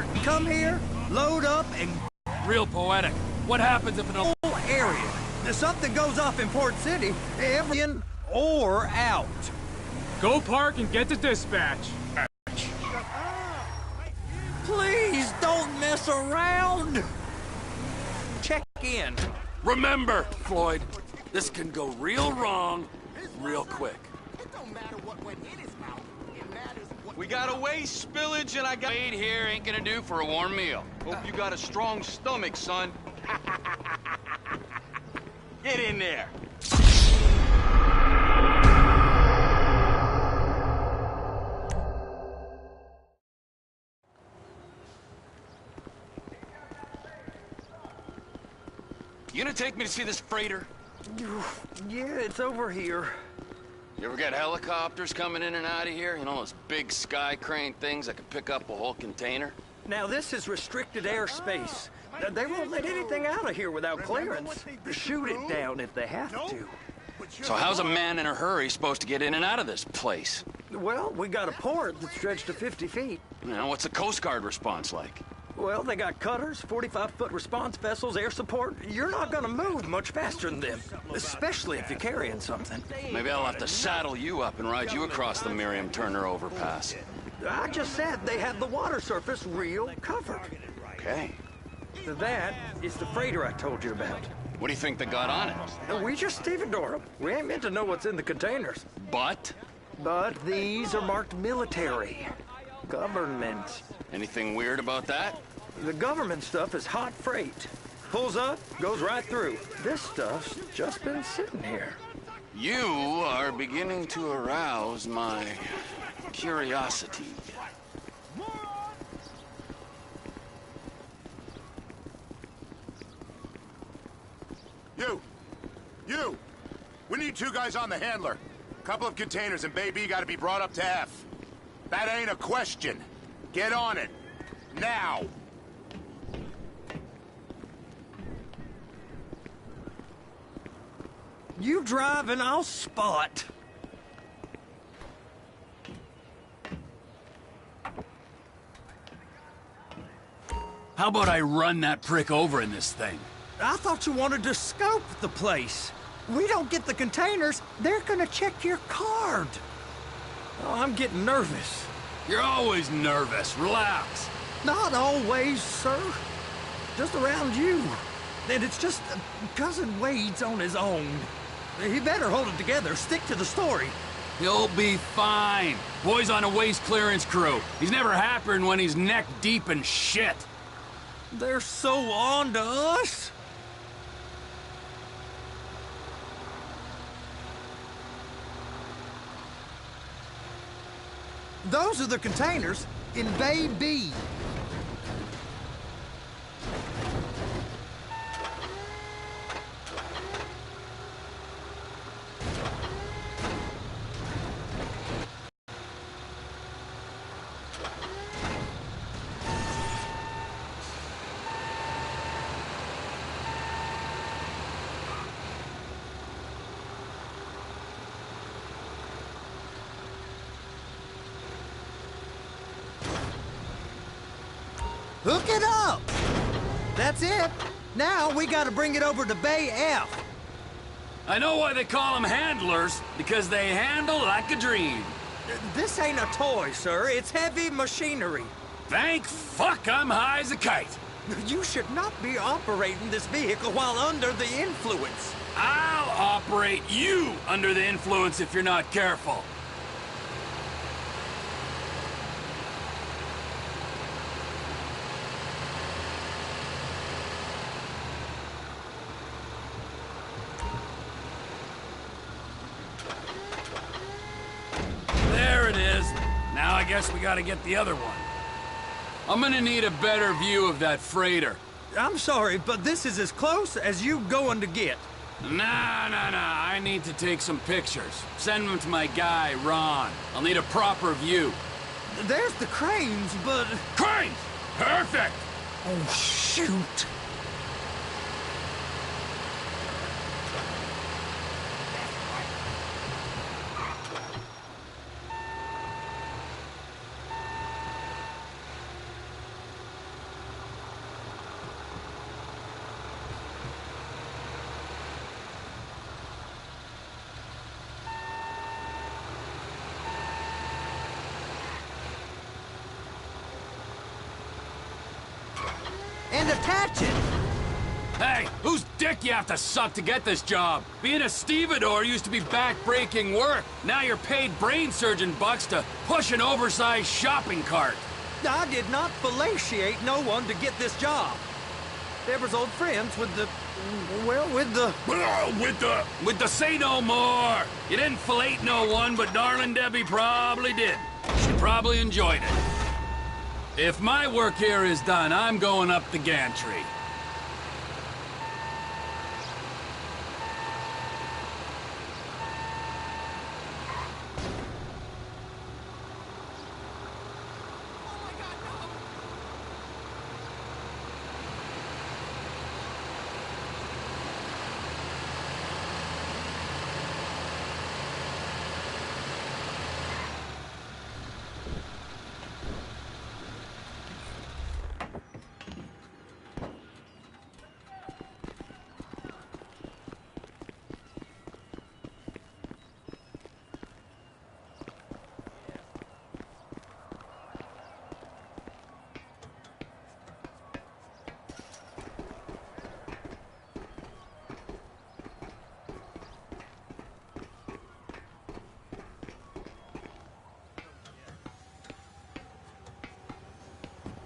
port, come here, load up, and... Real poetic. What happens if an whole area. If something goes off in Port City, every in or out. Go park and get to dispatch. Please don't mess around. Check in. Remember, Floyd, this can go real wrong real quick. It don't matter what went in his mouth. It matters what... We got a waste spillage and I got... Wait here ain't gonna do for a warm meal. Hope you got a strong stomach, son. Get in there. You gonna take me to see this freighter? Yeah, it's over here. You ever got helicopters coming in and out of here? You know, those big sky crane things that could pick up a whole container? Now, this is restricted airspace. They won't let anything out of here without clearance. Shoot it down if they have to. So how's a man in a hurry supposed to get in and out of this place? Well, we got a port that's stretched to 50 feet. You know, what's the Coast Guard response like? Well, they got cutters, 45-foot response vessels, air support. You're not gonna move much faster than them, especially if you're carrying something. Maybe I'll have to saddle you up and ride you across the Miriam Turner overpass. I just said they had the water surface real covered. Okay. That is the freighter I told you about. What do you think they got on it? We just stevedore them. We ain't meant to know what's in the containers. But? But these are marked military. Government. Anything weird about that? The government stuff is hot freight. Pulls up, goes right through. This stuff's just been sitting here. You are beginning to arouse my curiosity. You! We need 2 guys on the handler. Couple of containers and Bay B gotta be brought up to F. That ain't a question. Get on it. Now! You drive and I'll spot. How about I run that prick over in this thing? I thought you wanted to scope the place. We don't get the containers, they're gonna check your card. Oh, I'm getting nervous. You're always nervous. Relax. Not always, sir. Just around you. And it's just Cousin Wade's on his own. He better hold it together, stick to the story. He'll be fine. Boy's on a waste clearance crew. He's never happier than when he's neck deep in shit. They're so on to us. Those are the containers in Bay B. Hook it up! That's it. Now we gotta bring it over to Bay F. I know why they call them handlers, because they handle like a dream. This ain't a toy, sir. It's heavy machinery. Thank fuck I'm high as a kite. You should not be operating this vehicle while under the influence. I'll operate you under the influence if you're not careful. There it is. Now I guess we gotta get the other one. I'm gonna need a better view of that freighter. I'm sorry, but this is as close as you going to get. Nah. I need to take some pictures. Send them to my guy, Ron. I'll need a proper view. There's the cranes, but... Cranes! Perfect! Oh, shoot. and attach it. Hey, whose dick you have to suck to get this job? Being a stevedore used to be back-breaking work. Now you're paid brain surgeon bucks to push an oversized shopping cart. I did not fellatiate no one to get this job. Deborah's old friends with the... well, with the... With the say no more. You didn't fillet no one, but darling Debbie probably did. She probably enjoyed it. If my work here is done, I'm going up the gantry.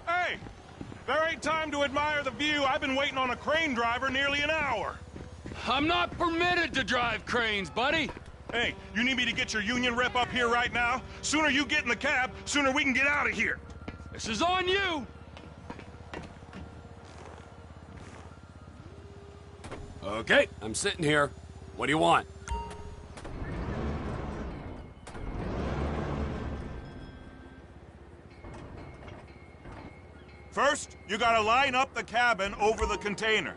Hey! There ain't time to admire the view. I've been waiting on a crane driver nearly an hour. I'm not permitted to drive cranes, buddy. Hey, you need me to get your union rep up here right now? Sooner you get in the cab, sooner we can get out of here. This is on you. Okay, I'm sitting here. What do you want? First, you gotta line up the cabin over the container.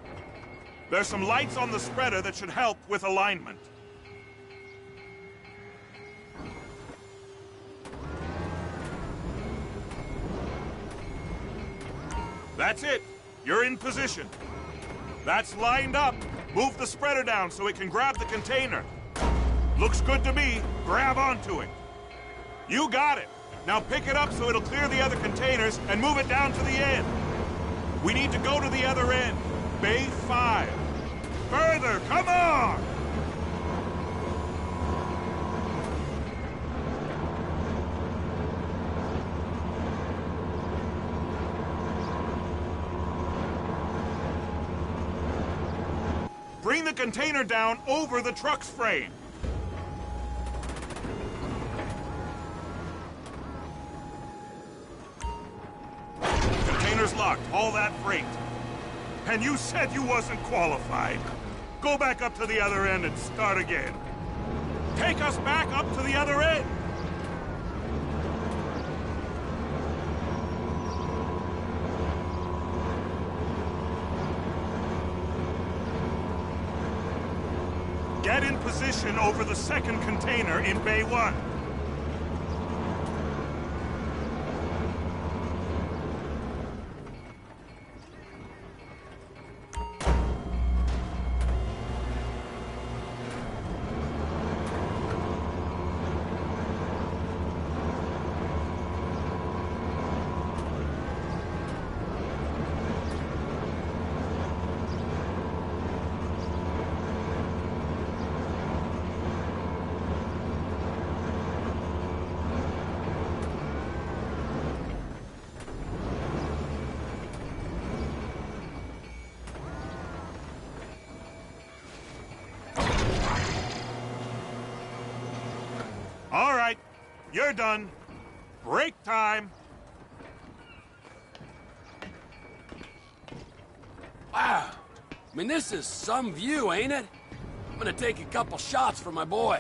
There's some lights on the spreader that should help with alignment. That's it. You're in position. That's lined up. Move the spreader down so it can grab the container. Looks good to me. Grab onto it. You got it. Now pick it up so it'll clear the other containers and move it down to the end. We need to go to the other end. Bay 5. Further, come on! Bring the container down over the truck's frame. Container's locked, all that freight. And you said you wasn't qualified. Go back up to the other end and start again. Take us back up to the other end. Get in position over the second container in Bay 1. All right, you're done. Break time. Wow. I mean, this is some view, ain't it? I'm gonna take a couple shots for my boy.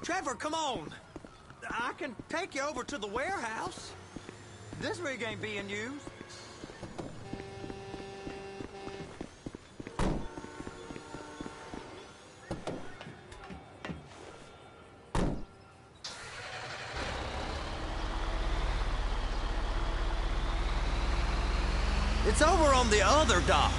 Trevor, come on. I can take you over to the warehouse. This rig ain't being used. It's over on the other dock.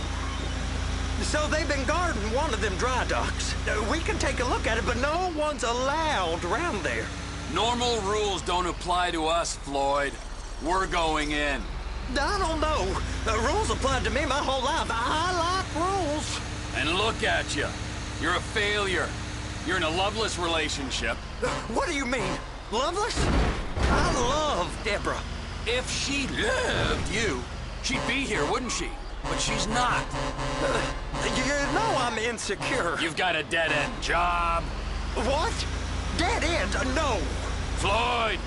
So they've been guarding one of them dry docks. We can take a look at it, but no one's allowed around there. Normal rules don't apply to us, Floyd. We're going in. I don't know. The rules applied to me my whole life. I like rules. And look at you. You're a failure. You're in a loveless relationship. What do you mean? Loveless? I love Deborah. If she loved you, she'd be here, wouldn't she? But she's not. You know I'm insecure. You've got a dead-end job. What? Dead end? No. Floyd,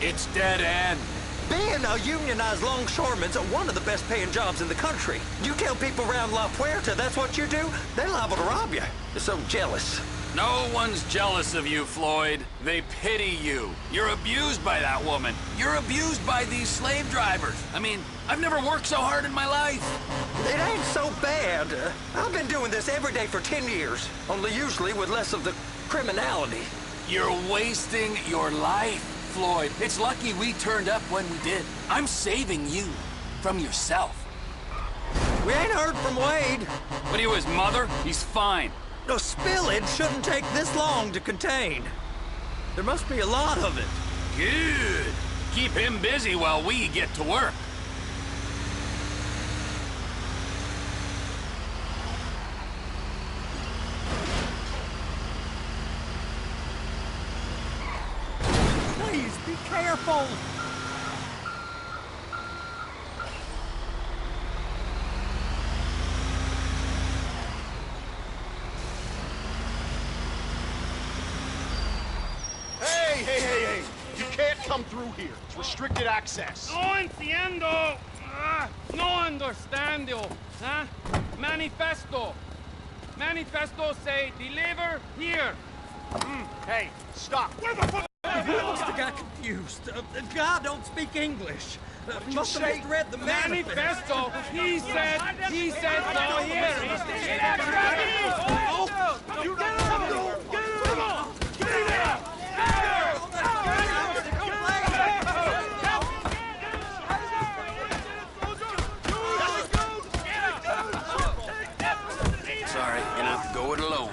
it's dead end. Being a unionized longshoreman's one of the best paying jobs in the country. You tell people around La Puerta that's what you do, they're liable to rob you. They're so jealous. No one's jealous of you, Floyd. They pity you. You're abused by that woman. You're abused by these slave drivers. I mean, I've never worked so hard in my life. It ain't so bad. I've been doing this every day for 10 years, only usually with less of the criminality. You're wasting your life, Floyd. It's lucky we turned up when we did. I'm saving you from yourself. We ain't heard from Wade. What are you, his mother? He's fine. The spillage shouldn't take this long to contain. There must be a lot of it. Good. Keep him busy while we get to work. Please, be careful. Hey! You can't come through here. It's restricted access. No entiendo. No understando. Huh? Manifesto. Manifesto say deliver here. Hey, stop. Where the fuck? He must have got confused. God don't speak English. Must have misread the Manifesto. He said no here. You come on! Sorry, gonna have to go it alone.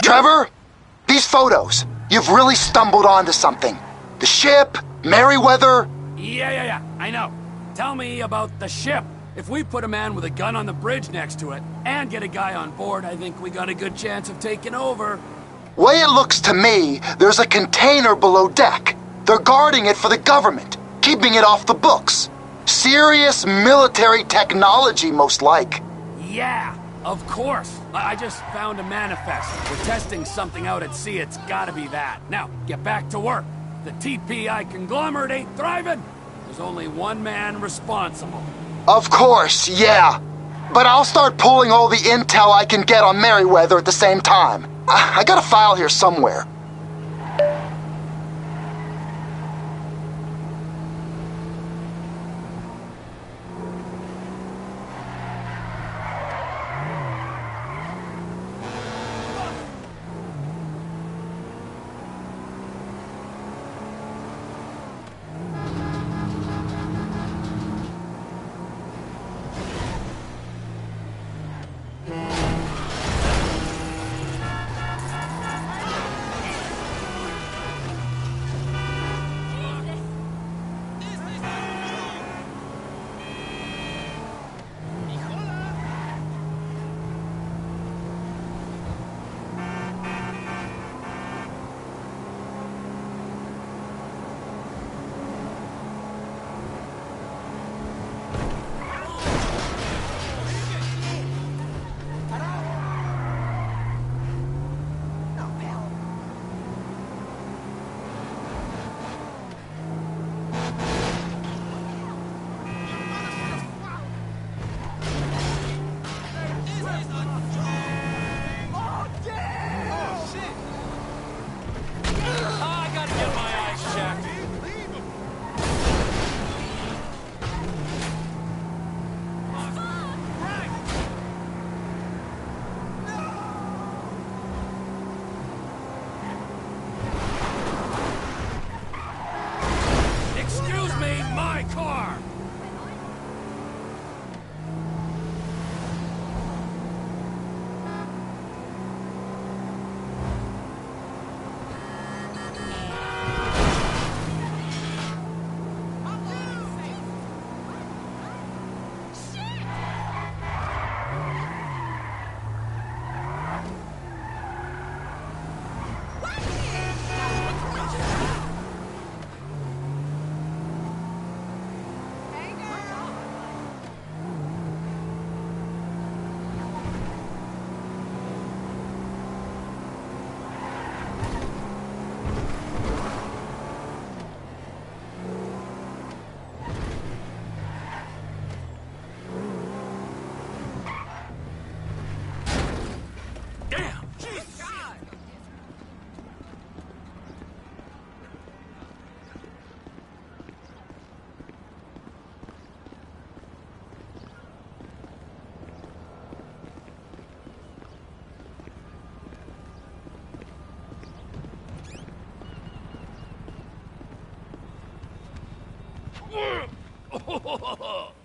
Trevor, these photos, you've really stumbled onto something. The ship, Merryweather. Yeah, I know. Tell me about the ship. If we put a man with a gun on the bridge next to it and get a guy on board, I think we got a good chance of taking over. Way it looks to me, there's a container below deck. They're guarding it for the government, keeping it off the books. Serious military technology, most like. Yeah, of course. I just found a manifest. We're testing something out at sea. It's gotta be that. Now, get back to work. The TPI conglomerate ain't thriving. There's only one man responsible. Of course, yeah. But I'll start pulling all the intel I can get on Merryweather at the same time. I got a file here somewhere.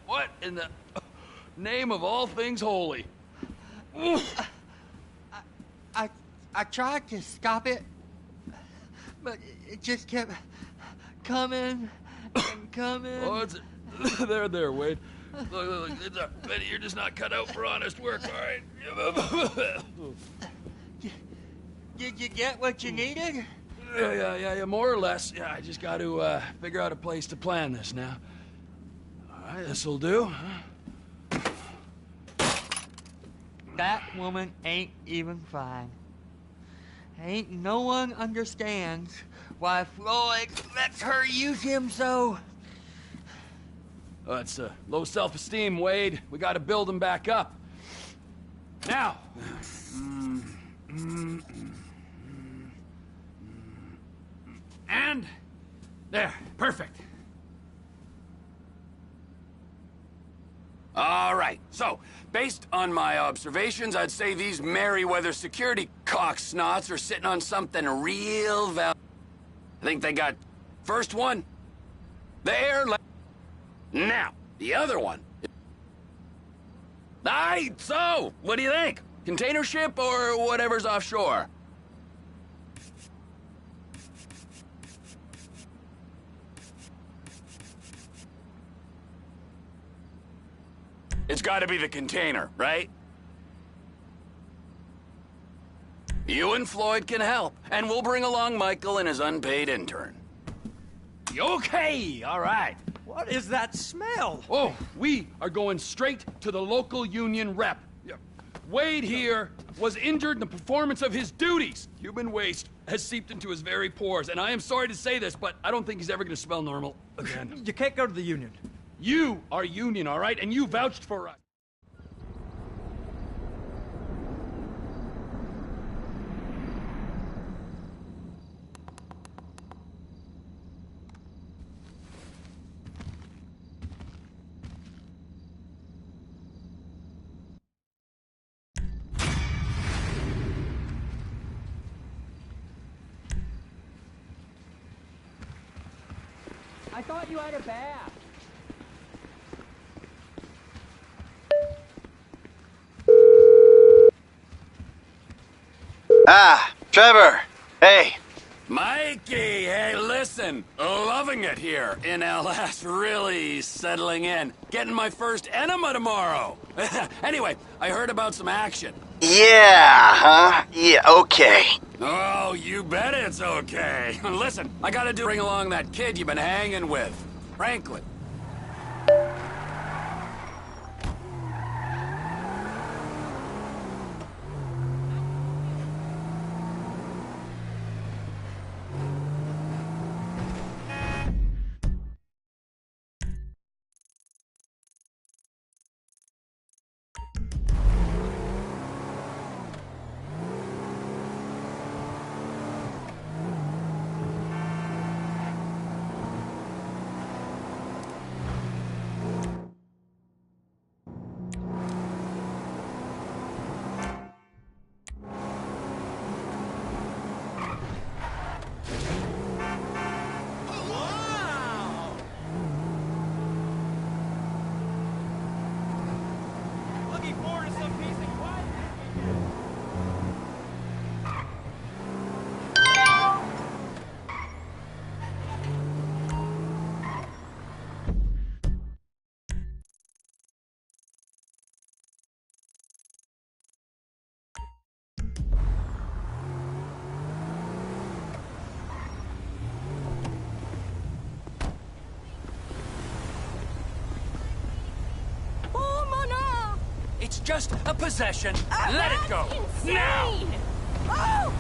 What in the name of all things holy? I tried to stop it, but it just kept coming and coming. Oh, it's there, Wade. Look, you're just not cut out for honest work, all right? Did you get what you needed? Yeah, more or less. Yeah, I just got to figure out a place to plan this now. All right, this'll do. Huh? That woman ain't even fine. Ain't no one understands why Floyd lets her use him so. Oh, it's low self-esteem, Wade. We got to build him back up. Now. And there, perfect. All right, so, based on my observations, I'd say these Merryweather security cocksnots are sitting on something real valuable. I think they got first one, there, now, the other one. Aye, so, what do you think? Container ship or whatever's offshore? It's gotta be the container, right? You and Floyd can help, and we'll bring along Michael and his unpaid intern. Okay, all right. What is that smell? Oh, we are going straight to the local union rep. Wade here was injured in the performance of his duties. Human waste has seeped into his very pores, and I am sorry to say this, but I don't think he's ever gonna smell normal again. You can't go to the union. You are union, all right? And you vouched for us. I thought you had a bath. Ah, Trevor. Hey. Mikey, hey, listen. Loving it here in LS. Really settling in. Getting my first enema tomorrow. Anyway, I heard about some action. Yeah, huh? Yeah, okay. Oh, you bet it's okay. Listen, I gotta bring along that kid you've been hanging with. Franklin. It's just a possession. Let it go. Insane. Now! Oh!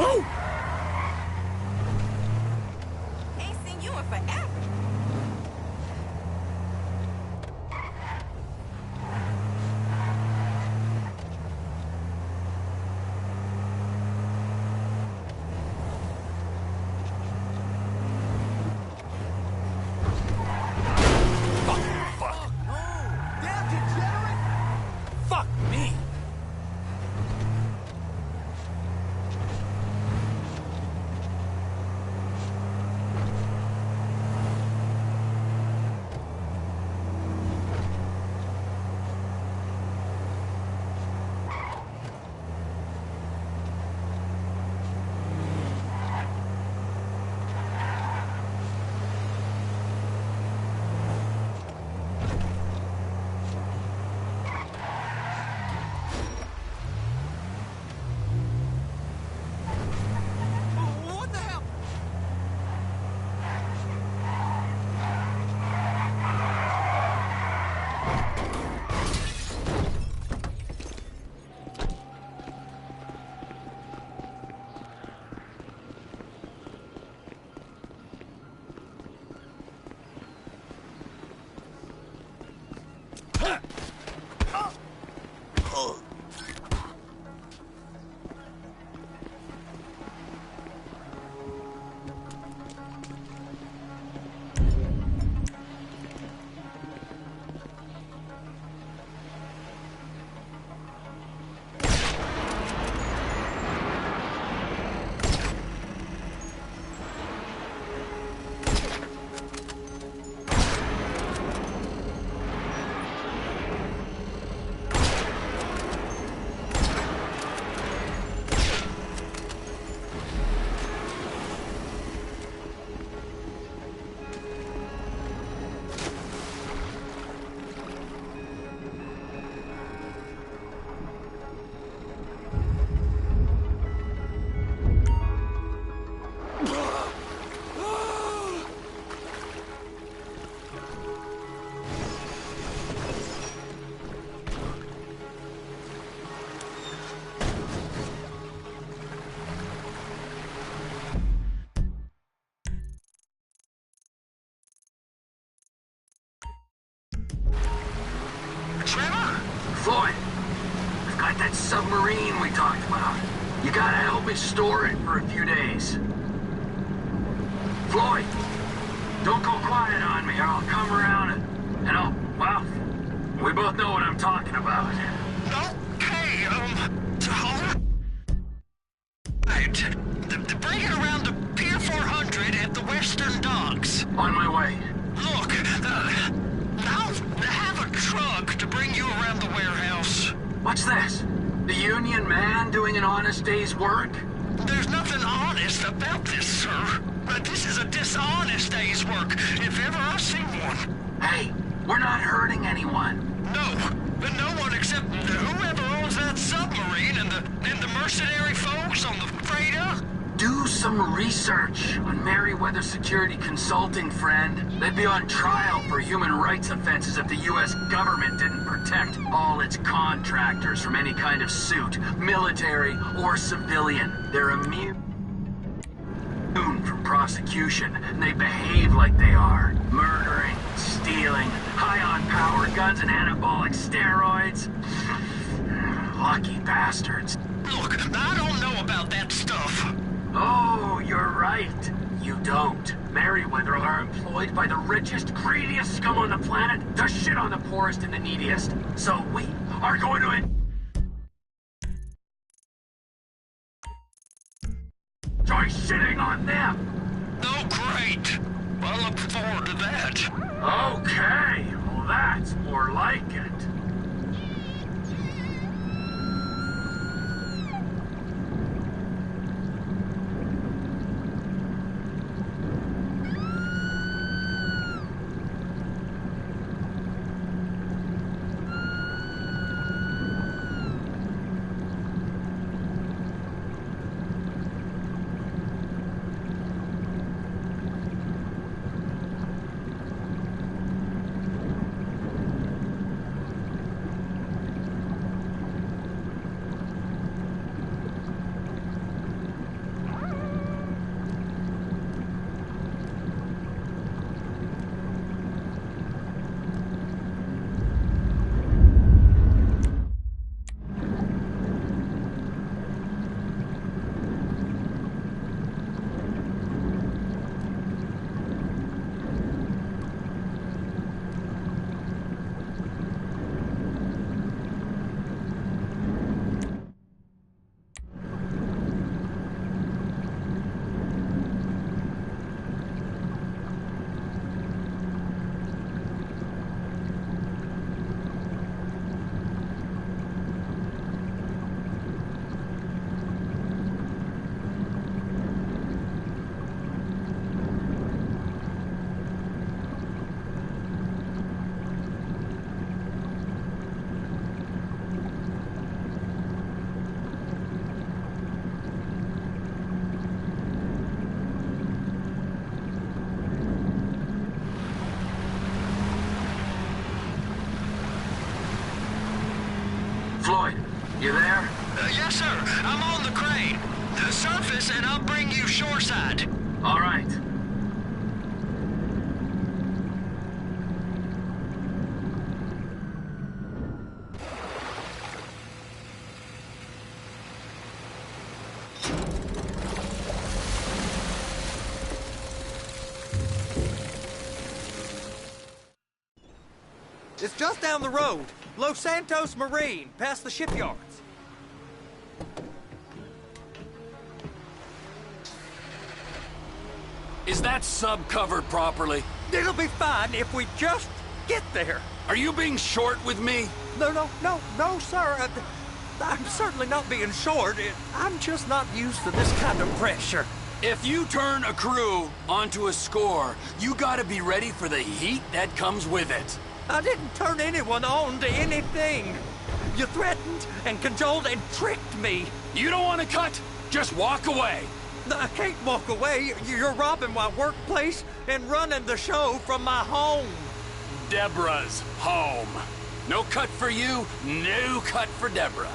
Oh! Ain't seen you in forever. Fuck me! Floyd, we've got that submarine we talked about. You gotta help me store it for a few days. Floyd, don't go quiet on me or I'll come around and I'll, well, we both know what I'm talking about. Okay, right. Bring it around to Pier 400 at the Western Docks. On my way. Look, I'll have a truck to bring you around the warehouse. What's this? The Union man doing an honest day's work? There's nothing honest about this, sir. But this is a dishonest day's work, if ever I've seen one. Hey, we're not hurting anyone. No, but no one except whoever owns that submarine and the mercenary folks on the freighter. Do some research on Merryweather Security Consulting, friend. They'd be on trial for human rights offenses if the U.S. government didn't protect all its contractors from any kind of suit, military or civilian. They're immune from prosecution, and they behave like they are. Murdering, stealing, high on power guns and anabolic steroids. Lucky bastards. Look, I don't know about that stuff. Oh, you're right. You don't. Merryweather are employed by the richest, greediest scum on the planet to shit on the poorest and the neediest. So we are going to enjoy shitting on them. Oh, great. I look forward to that. Okay, well that's more like it. Floyd, you there? Yes, sir. I'm on the crane. Surface, and I'll bring you shoreside. All right. It's just down the road. Los Santos Marine, past the shipyards. Is that sub covered properly? It'll be fine if we just get there. Are you being short with me? No, sir. I'm certainly not being short. I'm just not used to this kind of pressure. If you turn a crew onto a score, you gotta be ready for the heat that comes with it. I didn't turn anyone on to anything. You threatened and cajoled and tricked me. You don't want to cut? Just walk away. I can't walk away. You're robbing my workplace and running the show from my home. Deborah's home. No cut for you, no cut for Deborah.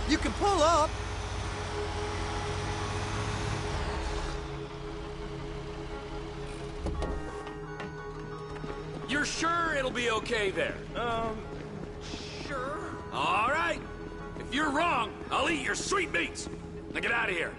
You can pull up. You're sure it'll be okay there? Sure. All right. If you're wrong, I'll eat your sweetmeats. Now get out of here.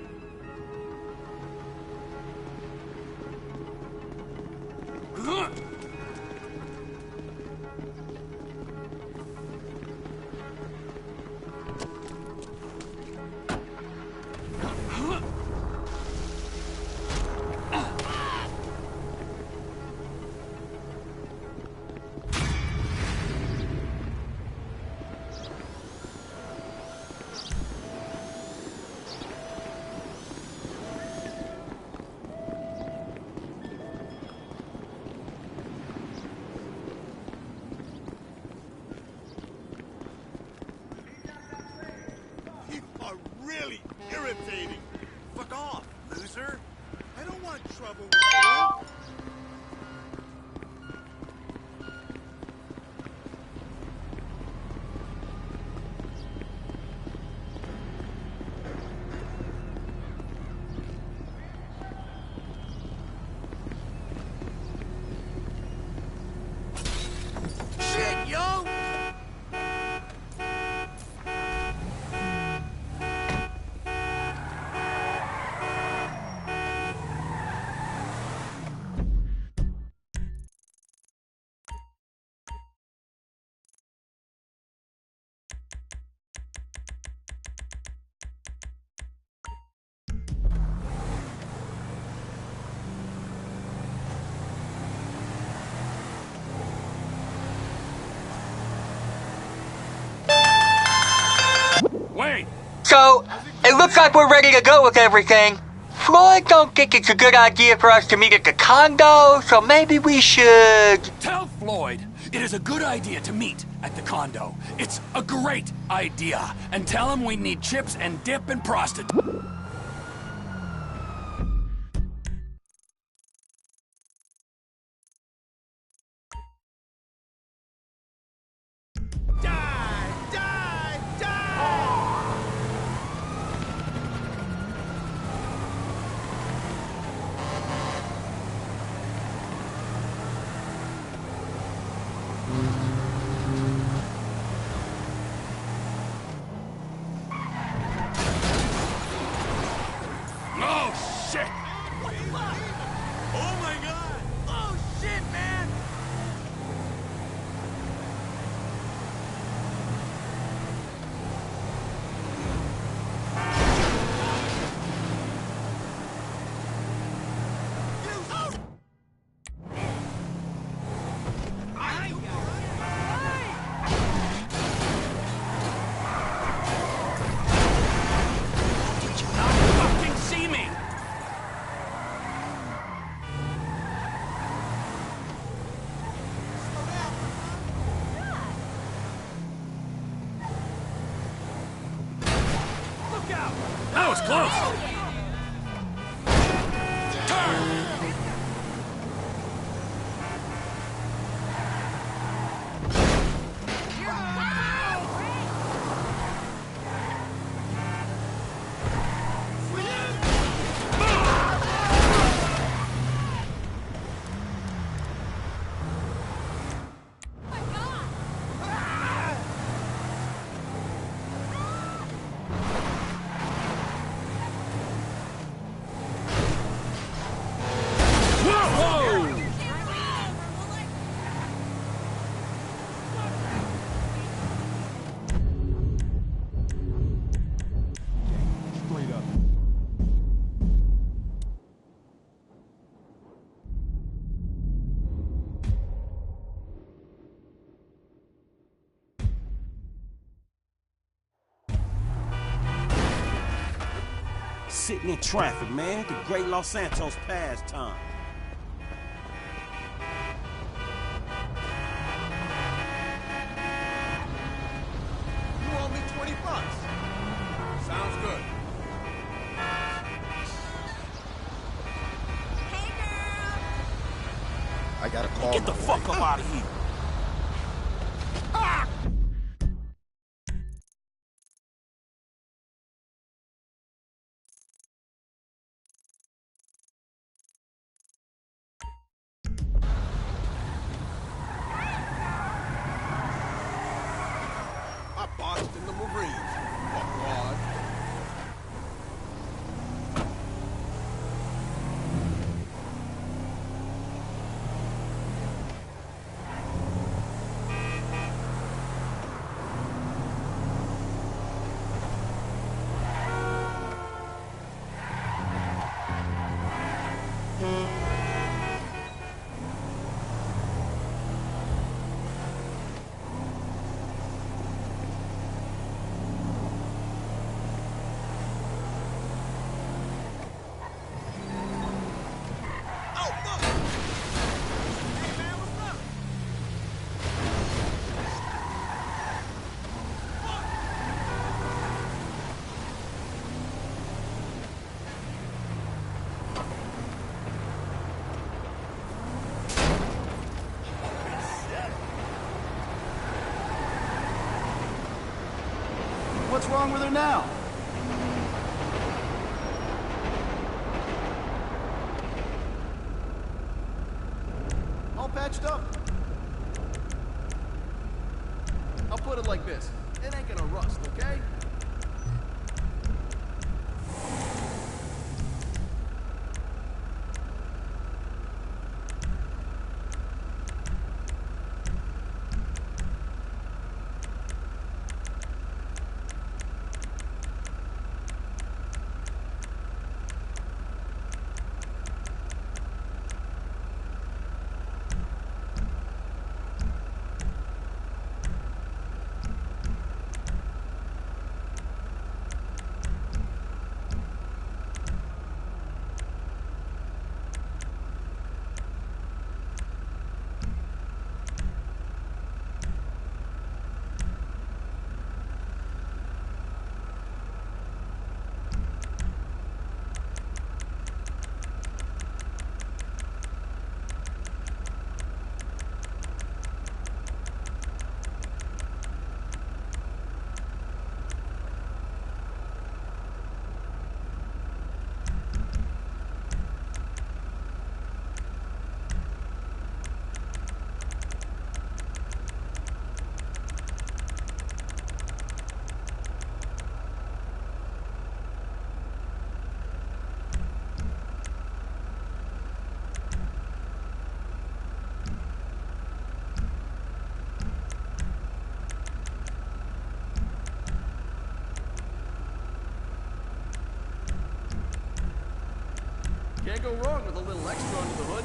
Really irritating. Fuck off, loser. I don't want trouble with you. Shit, yo! Wait! So, it looks like we're ready to go with everything. Floyd don't think it's a good idea for us to meet at the condo, so maybe we should... Tell Floyd it is a good idea to meet at the condo. It's a great idea. And tell him we need chips and dip and prostitute. That was close! Sitting in traffic, man. The great Los Santos pastime. You owe me $20. Sounds good. Hey, girl. I got a call. Get the fuck up out of here. I bossed in the Marines. Fuckwad. What's wrong with her now? All patched up. I'll put it like this. It ain't gonna rust, okay? Can't go wrong with a little extra under the hood.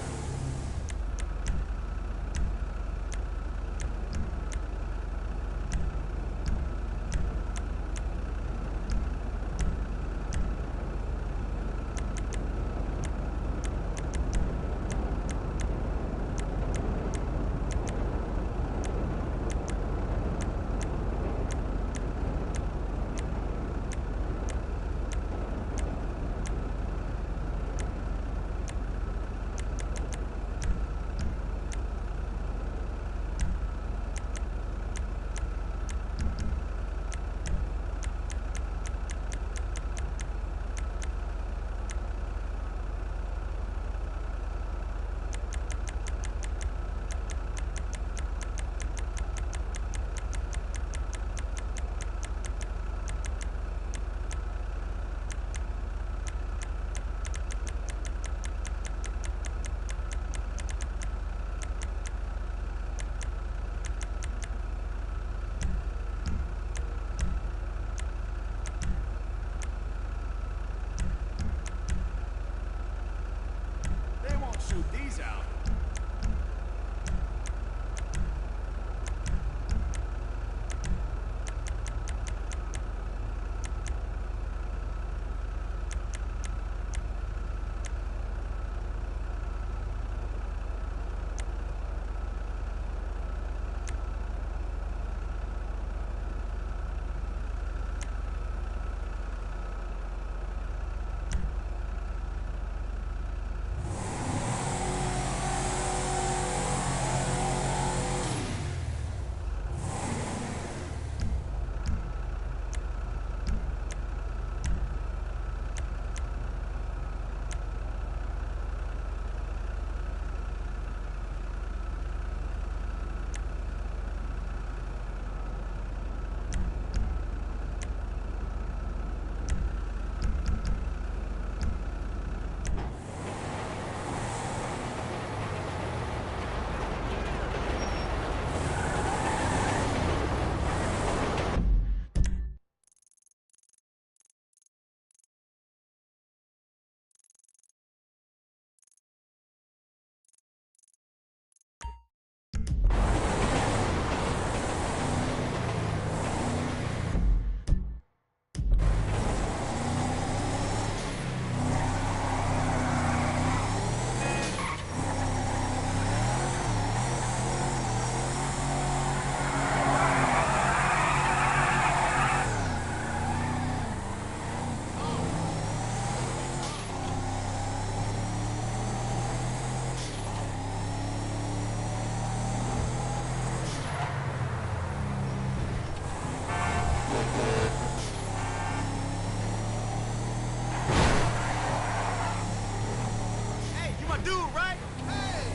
dude, right? Hey!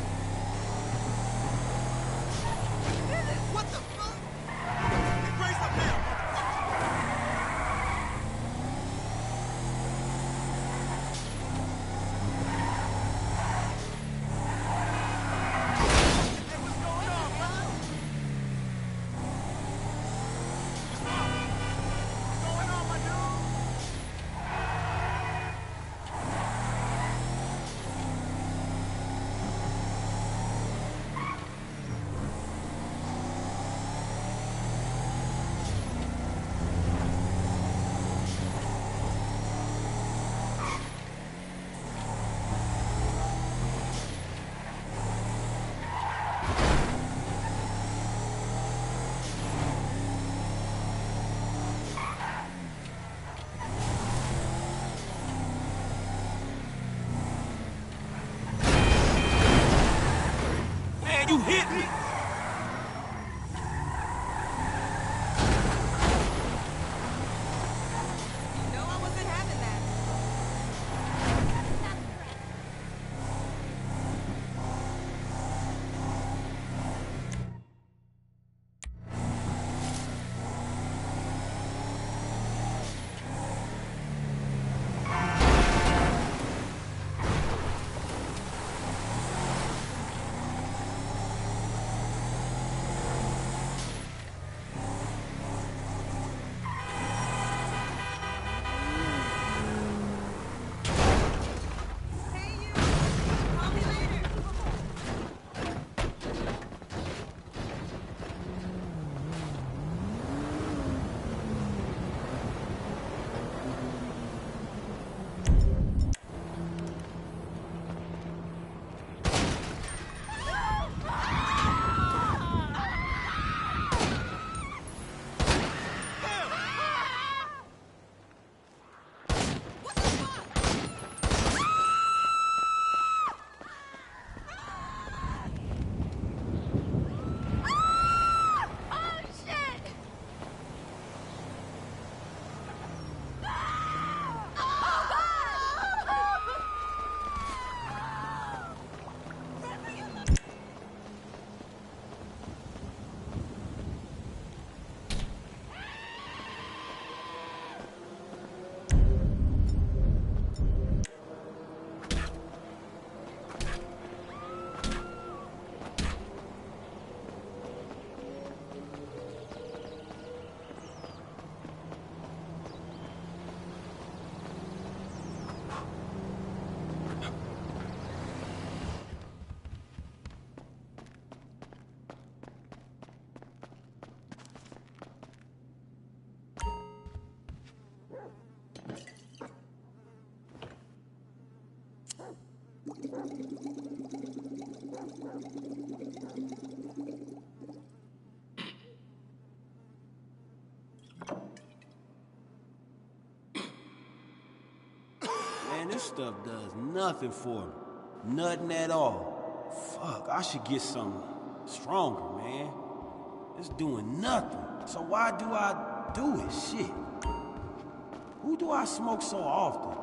What the fuck? Hey, brace up now, Man, you hit me! No, I wasn't having that. Man, this stuff does nothing for me. Nothing at all. Fuck, I should get something stronger, man. It's doing nothing. So why do I do it? Shit. Who do I smoke so often?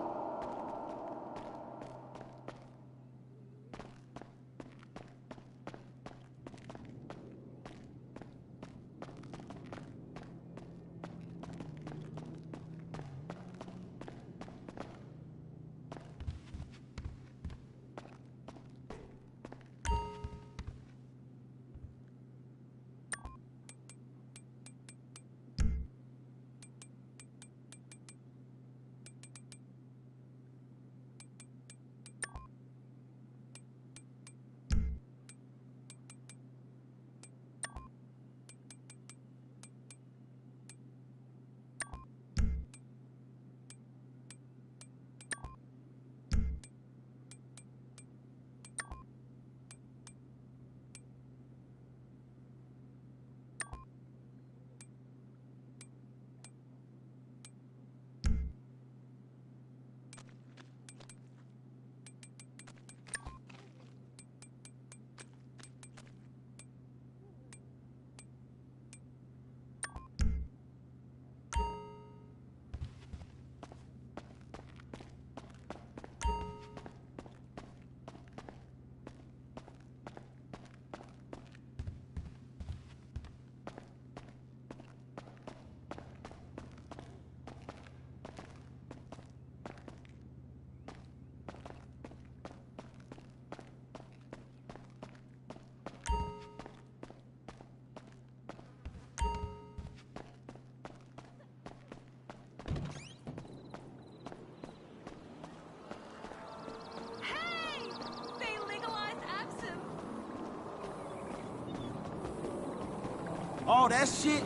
that shit?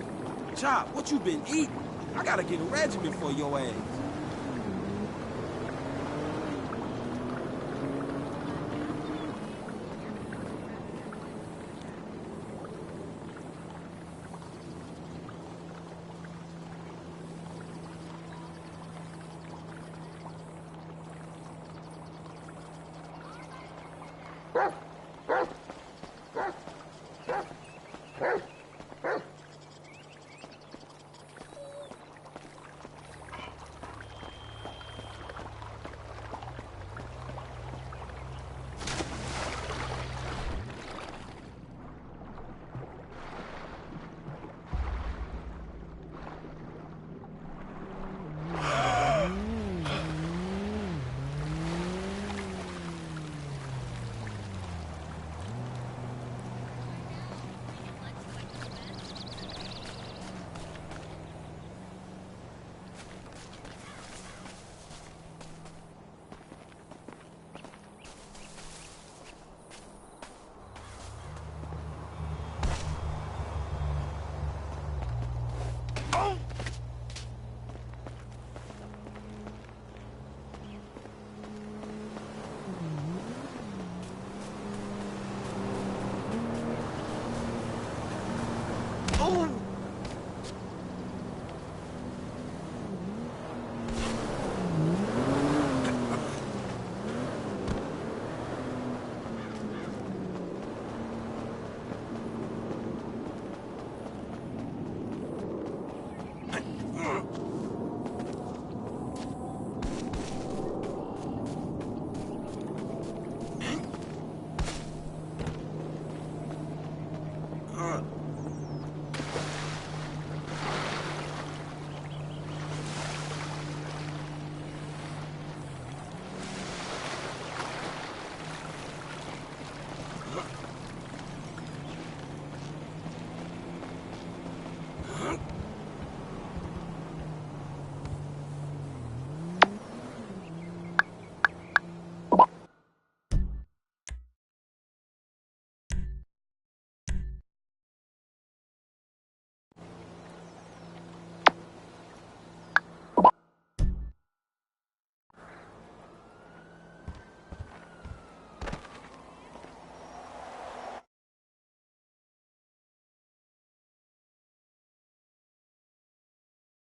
Chop, what you been eating? I gotta get a regimen for your ass. Ruff.